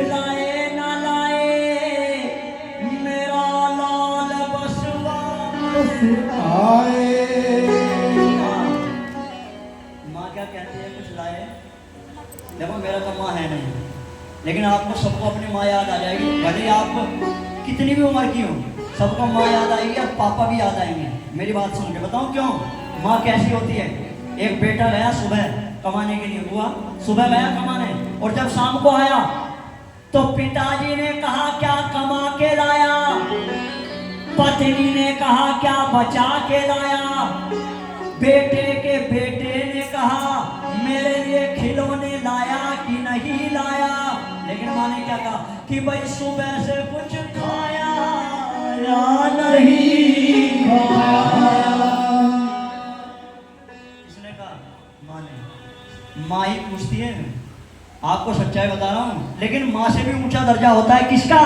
लाए ना लाए मेरा लाल बसवा आए। माँ क्या कहती है, कुछ लाए? देखो मेरा तो माँ है नहीं, लेकिन आपको सबको अपनी माँ याद आ जाएगी। भले आप कितनी भी उम्र की हो, सबको माँ याद आएगी और पापा भी याद आएंगे। मेरी बात सुन के बताऊं क्यों? माँ कैसी होती है? एक बेटा गया सुबह कमाने के लिए, हुआ सुबह गया कमाने, और जब शाम को आया तो पिताजी ने कहा क्या कमा के लाया, पत्नी ने कहा क्या बचा के लाया, बेटे के बेटे ने कहा मेरे लिए खिलौने लाया कि नहीं लाया। लेकिन माँ ने क्या कहा कि भाई सुबह से कुछ खाया या नहीं खाया। इसने कहा माँ ने, माँ ही पूछती है। आपको सच्चाई बता रहा हूं, लेकिन माँ से भी ऊंचा दर्जा होता है किसका?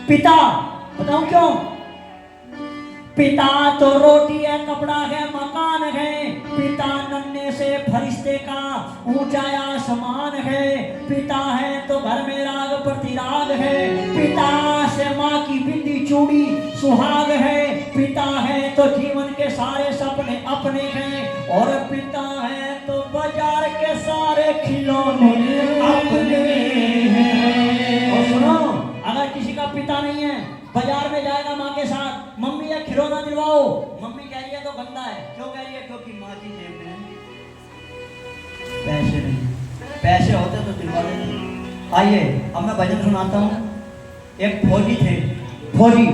पिता। बताऊं क्यों? पिता तो रोटी है, कपड़ा है, मकान है। पिता नन्हे से फरिश्ते का ऊंचा आसमान है। पिता है तो घर में राग प्रतिराग है। पिता से माँ की बिंदी चूड़ी सुहाग है। पिता है तो जीवन के सारे सपने अपने हैं, और पिता है तो बाजार के सारे खिलौने अपने हैं। और सुनो, अगर किसी का पिता नहीं है, बाजार में जाएगा माँ के साथ, मम्मी ये खिलौना दिलवाओ, मम्मी कह रही है तो गंदा है। क्यों कह रही है? क्योंकि माँ की जेब में पैसे नहीं, पैसे होते तो दिलवा देते। आइए अब मैं भजन सुनाता हूँ। एक फौजी थे, फौजी,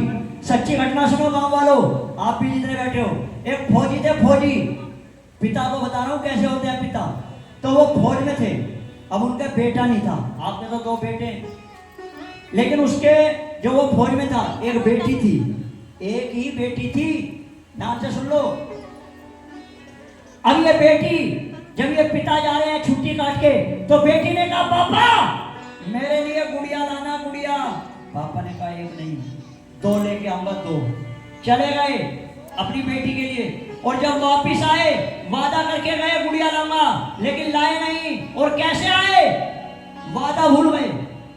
सच्ची घटना सुनो गांव वालों, आप भी जितने बैठे हो। एक फौजी थे, फौजी, पिता को बता रहा हूँ कैसे होते हैं पिता। तो वो फौज में थे, अब उनका बेटा नहीं था। आपने तो दो बेटे, लेकिन उसके जो वो फौज में था एक बेटी थी, एक ही बेटी थी। नाम से सुन लो। अब ये बेटी, जब ये पिता जा रहे हैं छुट्टी काट के, तो बेटी ने कहा पापा मेरे लिए गुड़िया लाना, गुड़िया। पापा ने कहा एक नहीं, दो लेके आऊंगा, दो। चले गए अपनी बेटी के लिए, और जब वापिस आए वादा करके गए गुड़िया लाऊंगा, लेकिन लाए नहीं। और कैसे आए? वादा भूल गए,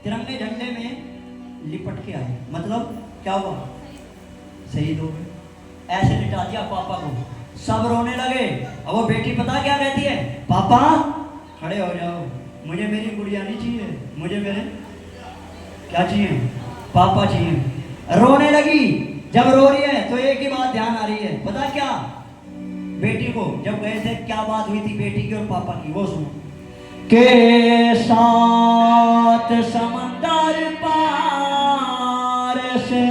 तिरंगे झंडे में लिपट के आए। मतलब क्या हुआ? शहीद हो गए। ऐसे लिटा दिया पापा को, सब रोने लगे। अब वो बेटी पता क्या कहती है? पापा खड़े हो जाओ, मुझे मेरी गुड़िया नहीं चाहिए, मुझे मेरे क्या चाहिए? पापा चाहिए। रोने लगी। जब रो रही है तो एक ही बात ध्यान आ रही है, पता क्या? बेटी को जब गए थे क्या बात हुई थी बेटी की और पापा की, वो सुनो। के साथ समंदर पार से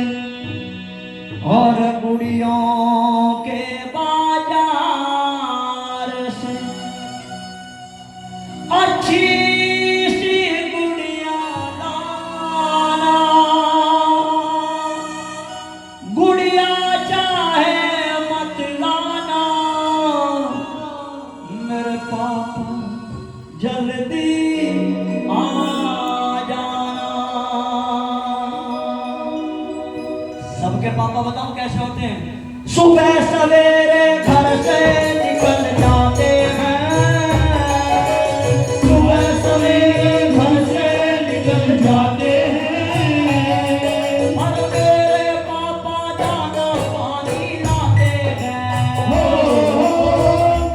और गुड़ियों के बाजार से अच्छी सी गुड़िया लाना, गुड़िया चाहे मत लाना, मेरे पापा जल्दी आ जाना। सबके पापा बताओ कैसे होते हैं? सुबह सवेरे घर से निकल जाते हैं, सुबह सवेरे घर से निकल जाते हैं, और मेरे पापा जाना पानी लाते हैं।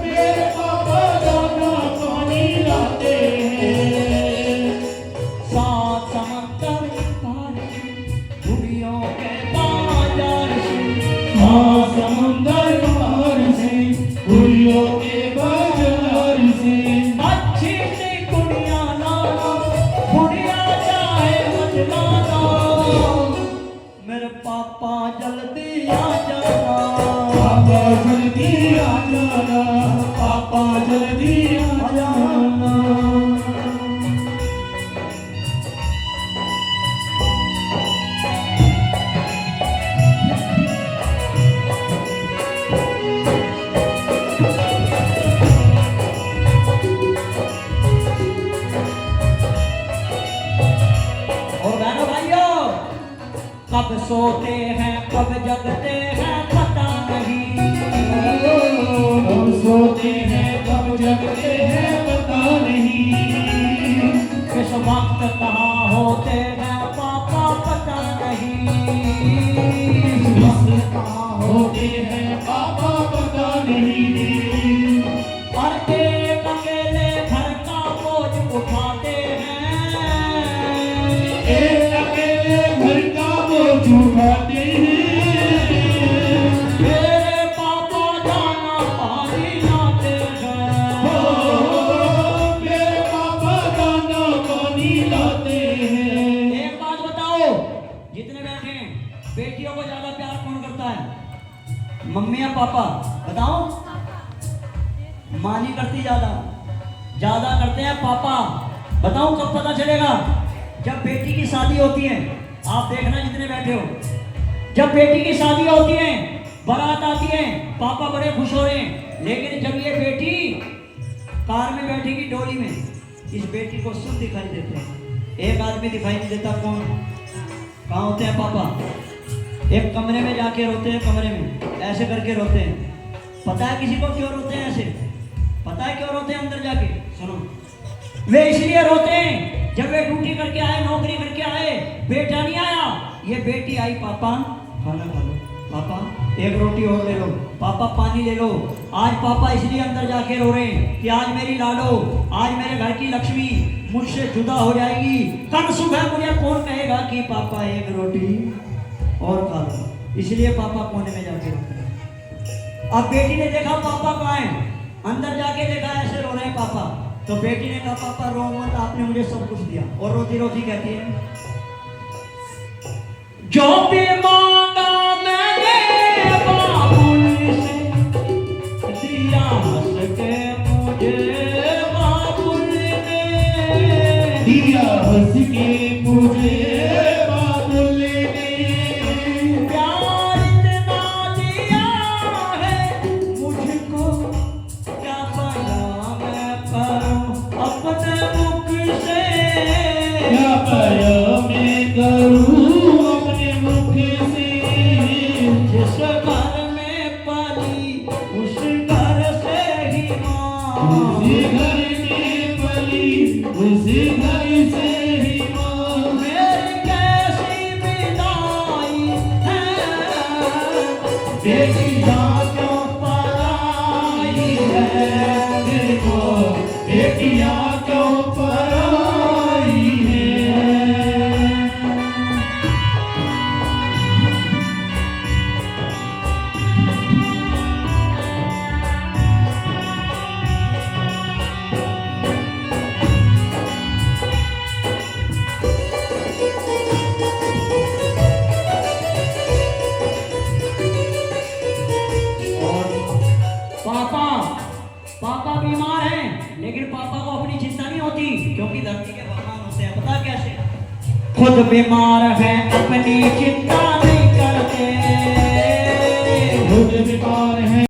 मेरे पापा जाना पानी लाते हैं। सात समंदर पार गुड़ियों के बाजार से, सात समंदर पार से गुड़ियों के बाजार से, अच्छी सी गुड़िया लाना, गुड़िया चाहे मत लाना, मेरे पापा जल्दी आ जाना, पापा जल्दी आ जाना, पापा जल्दी आ जाना। और बहनों भाइयों, कब सोते हैं कब जगते हैं पता नहीं, कब सोते हैं कब जगते हैं पता नहीं, किस वक्त कहाँ होते कहाँ होते हैं पापा पता नहीं। और एक अकेले घर का बोझ उठाते हैं, एक अकेले घर का बोझ उठाते हैं। मेरे पापा दाना पानी लाते हैं, मेरे पापा दाना पानी लाते हैं। एक बात बताओ, जितने बैठे हैं बेटियों को ज्यादा प्यार कौन करता है, मम्मी या पापा? बताओ। माँ नहीं करती, ज्यादा करते हैं पापा। बताओ कब पता चलेगा? जब बेटी की शादी होती है। आप देखना जितने बैठे हो, जब बेटी की शादी होती है, बारात आती है, पापा बड़े खुश हो रहे हैं। लेकिन जब ये बेटी कार में बैठेगी डोली में, इस बेटी को सब दिखाई देते हैं, एक आदमी दिखाई नहीं देता। कौन? कहाँ होते हैं पापा? एक कमरे में जाके रोते हैं, कमरे में ऐसे करके रोते हैं। पता है किसी को क्यों रोते हैं ऐसे? पता है क्यों रोते हैं? अंदर जाके सुनो। वे इसलिए रोते हैं, जब वे ड्यूटी करके आए, नौकरी करके आए, बेटा नहीं आया, ये बेटी आई, पापा खाना खा लो, पापा एक रोटी और ले लो, पापा पानी ले लो। आज पापा इसलिए अंदर जाके रो रहे हैं कि आज मेरी लाडो, आज मेरे घर की लक्ष्मी मुझसे जुदा हो जाएगी। कल सुबह मुझे कौन कहेगा कि पापा एक रोटी और खा लो। इसलिए पापा कोने में जाके रोते हैं। अब बेटी ने देखा पापा कहाँ हैं, अंदर जाके देखा ऐसे रो रहे हैं पापा। तो बेटी ने कहा पापा रो मत, आपने मुझे सब कुछ दिया। और रोती रोती कहती है, जो भी मांगा मैंने बाबुल से दिया, हंस के मुझे बाबुल ने दिया, हंस के मुझे बाबुल ने। प्यार इतना दिया है मुझको, क्या बयां मैं करूं अपने मुख से, क्या बयां मैं करूं अपने मुख से। जिस घर में पली उस घर से ही मां, उसी घर में पली उसी घर से ही मां। मेरी कैसी विदाई है, बेटियां क्यों पराई है देखो, बेटियां क्यों पराई है। पापा पापा बीमार हैं, लेकिन पापा को अपनी चिंता नहीं होती, क्योंकि धरती के भगवान होते हैं। पता कैसे? खुद बीमार है अपनी चिंता